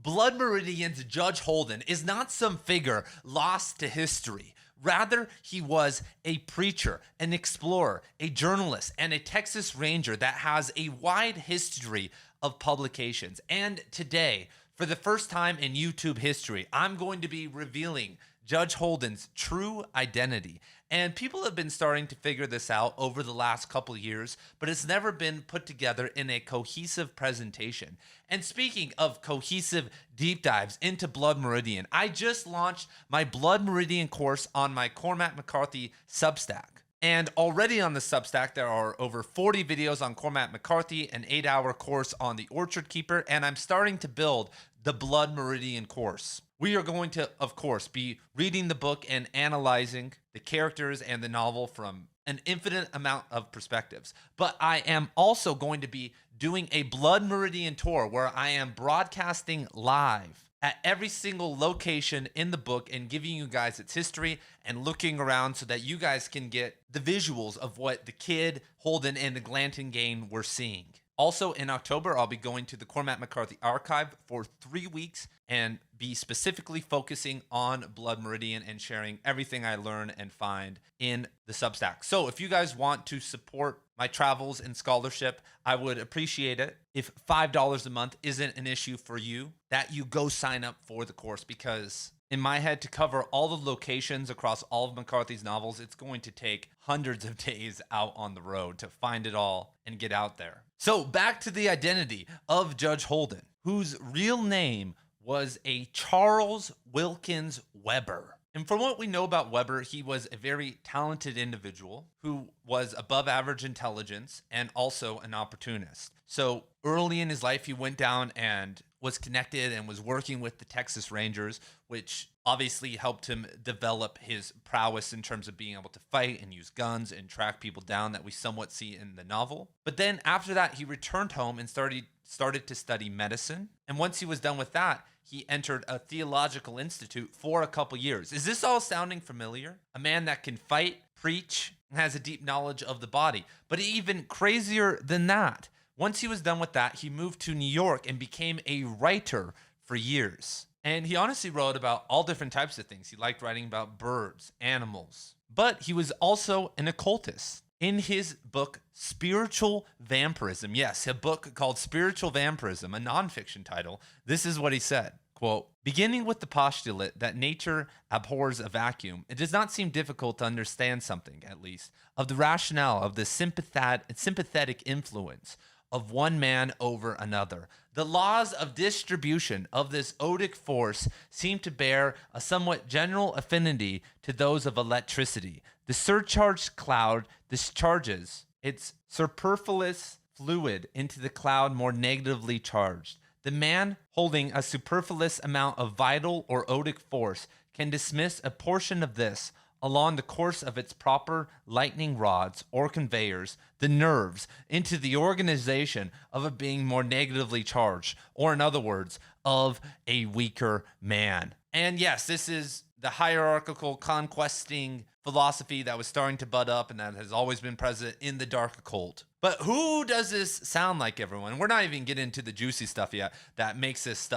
Blood Meridian's Judge Holden is not some figure lost to history. Rather, he was a preacher, an explorer, a journalist, and a Texas Ranger that has a wide history of publications. And today, for the first time in YouTube history, I'm going to be revealing Judge Holden's true identity. And people have been starting to figure this out over the last couple of years, but it's never been put together in a cohesive presentation. And speaking of cohesive deep dives into Blood Meridian, I just launched my Blood Meridian course on my Cormac McCarthy Substack. And already on the Substack, there are over 40 videos on Cormac McCarthy, an 8-hour course on the Orchard Keeper, and I'm starting to build the Blood Meridian course. We are going to, of course, be reading the book and analyzing the characters and the novel from an infinite amount of perspectives. But I am also going to be doing a Blood Meridian tour where I am broadcasting live at every single location in the book and giving you guys its history and looking around so that you guys can get the visuals of what the kid, Holden, and the Glanton gang were seeing. Also, in October, I'll be going to the Cormac McCarthy archive for 3 weeks and be specifically focusing on Blood Meridian and sharing everything I learn and find in the Substack. So if you guys want to support my travels and scholarship, I would appreciate it if $5 a month isn't an issue for you, that you go sign up for the course, because in my head, to cover all the locations across all of McCarthy's novels, it's going to take hundreds of days out on the road to find it all and get out there. So back to the identity of Judge Holden, whose real name was a Charles Wilkins Weber. And from what we know about Weber, he was a very talented individual who was above average intelligence and also an opportunist. So early in his life, he went down and was connected and was working with the Texas Rangers, which obviously helped him develop his prowess in terms of being able to fight and use guns and track people down that we somewhat see in the novel. But then after that, he returned home and started to study medicine. And once he was done with that, he entered a theological institute for a couple years. Is this all sounding familiar? A man that can fight, preach, and has a deep knowledge of the body. But even crazier than that, once he was done with that, he moved to New York and became a writer for years. And he honestly wrote about all different types of things. He liked writing about birds, animals, but he was also an occultist. In his book, Spiritual Vampirism, yes, a book called Spiritual Vampirism, a nonfiction title, this is what he said, quote, "Beginning with the postulate that nature abhors a vacuum, it does not seem difficult to understand something, at least, of the rationale of the sympathetic influence of one man over another. The laws of distribution of this odic force seem to bear a somewhat general affinity to those of electricity. The surcharged cloud discharges its superfluous fluid into the cloud more negatively charged. The man holding a superfluous amount of vital or odic force can dismiss a portion of this along the course of its proper lightning rods or conveyors, the nerves, into the organization of a being more negatively charged, or in other words, of a weaker man." And yes, this is the hierarchical conquesting philosophy that was starting to bud up and that has always been present in the dark occult. But who does this sound like, everyone? We're not even getting into the juicy stuff yet that makes this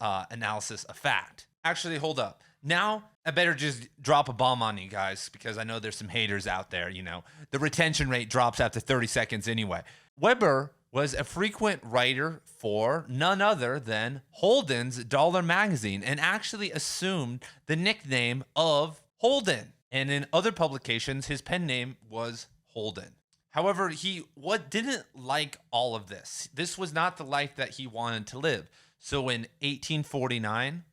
analysis a fact. Actually, hold up. Now, I better just drop a bomb on you guys, because I know there's some haters out there, The retention rate drops after 30 seconds anyway. Weber was a frequent writer for none other than Holden's Dollar Magazine and actually assumed the nickname of Holden. And in other publications, his pen name was Holden. However, he didn't like all of this. This was not the life that he wanted to live. So in 1849,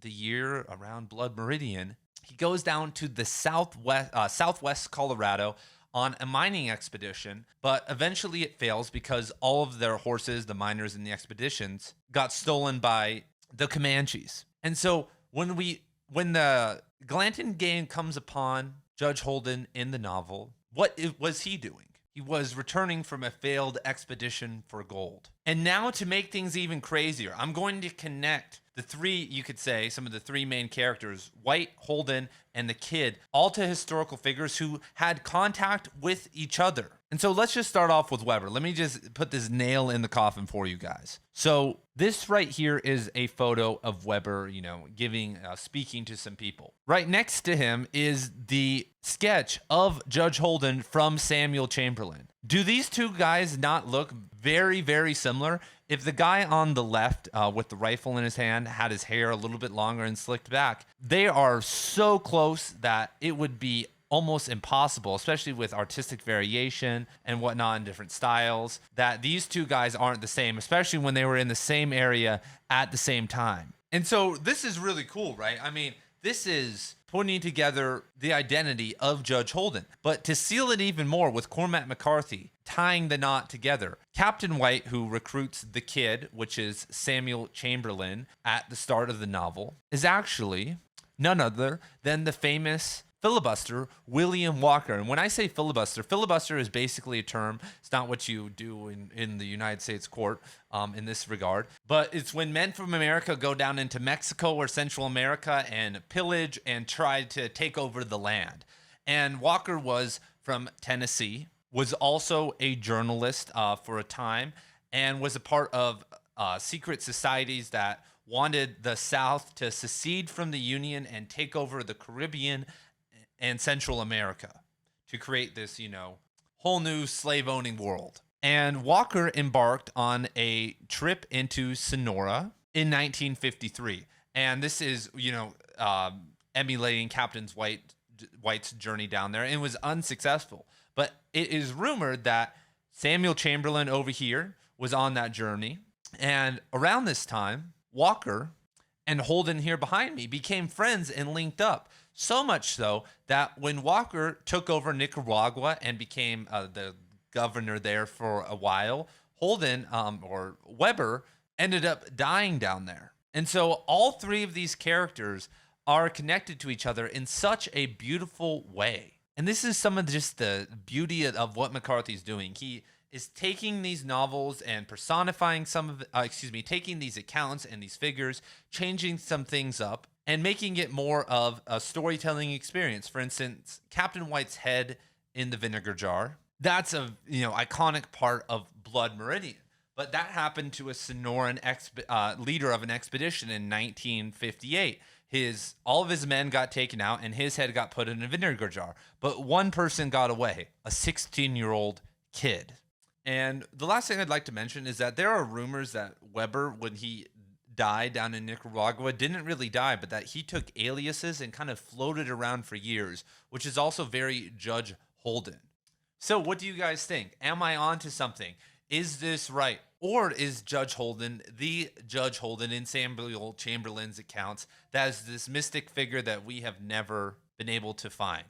the year around Blood Meridian, he goes down to the southwest Colorado on a mining expedition, but eventually it fails because all of their horses, the miners in the expeditions, got stolen by the Comanches. And so when the Glanton gang comes upon Judge Holden in the novel, what was he doing? He was returning from a failed expedition for gold. And now, to make things even crazier, I'm going to connect some of the three main characters, White, Holden, and the kid, all to historical figures who had contact with each other. And so let's just start off with Weber. Let me just put this nail in the coffin for you guys. So this right here is a photo of Weber, speaking to some people. Right next to him is the sketch of Judge Holden from Samuel Chamberlain. Do these two guys not look very, very similar? If the guy on the left with the rifle in his hand had his hair a little bit longer and slicked back, they are so close that it would be almost impossible, especially with artistic variation and whatnot in different styles, that these two guys aren't the same, especially when they were in the same area at the same time. And so this is really cool, right? I mean, this is putting together the identity of Judge Holden. But to seal it even more with Cormac McCarthy tying the knot together, Captain White, who recruits the kid, which is Samuel Chamberlain at the start of the novel, is actually none other than the famous filibuster William Walker. And when I say filibuster is basically a term. It's not what you do in the United States court in this regard, but it's when men from America go down into Mexico or Central America and pillage and try to take over the land. And Walker was from Tennessee, was also a journalist for a time, and was a part of secret societies that wanted the South to secede from the Union and take over the Caribbean and Central America to create this, whole new slave-owning world. And Walker embarked on a trip into Sonora in 1953. And this is, emulating Captain White's journey down there, and it was unsuccessful. But it is rumored that Samuel Chamberlain over here was on that journey. And around this time, Walker and Holden here behind me became friends and linked up. So much so that when Walker took over Nicaragua and became the governor there for a while, Holden or Weber ended up dying down there. And so all three of these characters are connected to each other in such a beautiful way. And this is some of just the beauty of what McCarthy's doing. He is taking these novels and personifying taking these accounts and these figures, changing some things up, and making it more of a storytelling experience. For instance, Captain White's head in the vinegar jar. That's a iconic part of Blood Meridian. But that happened to a Sonoran leader of an expedition in 1958. All of his men got taken out, and his head got put in a vinegar jar. But one person got away, a 16-year-old kid. And the last thing I'd like to mention is that there are rumors that Weber, when he died down in Nicaragua, didn't really die, but that he took aliases and kind of floated around for years, which is also very Judge Holden. So what do you guys think? Am I onto something? Is this right? Or is Judge Holden the Judge Holden in Samuel Chamberlain's accounts that is this mystic figure that we have never been able to find?